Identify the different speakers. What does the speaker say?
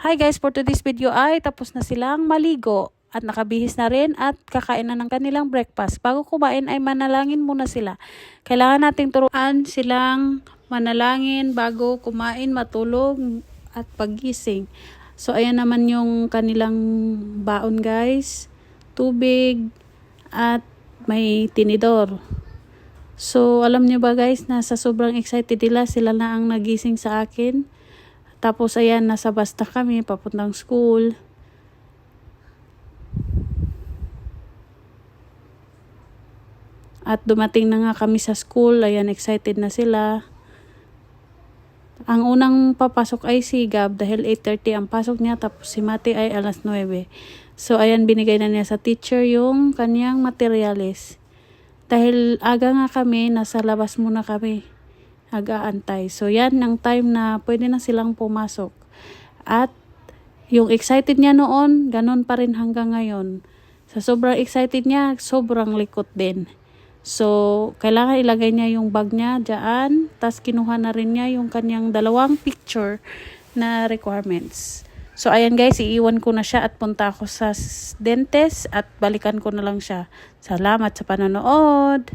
Speaker 1: Hi guys, for today's video ay tapos na silang maligo at nakabihis na rin at kakain na ng kanilang breakfast. Bago kumain ay manalangin muna sila. Kailangan nating turuan silang manalangin bago kumain, matulog at paggising. So ayan naman yung kanilang baon guys. Tubig at may tinidor. So alam niyo ba guys na sa sobrang excited nila, sila na ang nagising sa akin. Tapos ayan, nasa bus na kami, papuntang school. At dumating na nga kami sa school, ayan, excited na sila. Ang unang papasok ay si Gab dahil 8:30 ang pasok niya, tapos si Mati ay alas 9. So ayan, binigay na niya sa teacher yung kanyang materyales. Dahil aga nga kami, nasa labas muna kami. Nag-aantay. So yan ang time na pwede na silang pumasok. At yung excited niya noon, ganun pa rin hanggang ngayon. Sa sobrang excited niya, sobrang likot din. So kailangan ilagay niya yung bag niya dyan. Tapos kinuha na rin niya yung kanyang dalawang picture na requirements. So ayan guys, iiwan ko na siya at punta ako sa dentist at balikan ko na lang siya. Salamat sa panonood!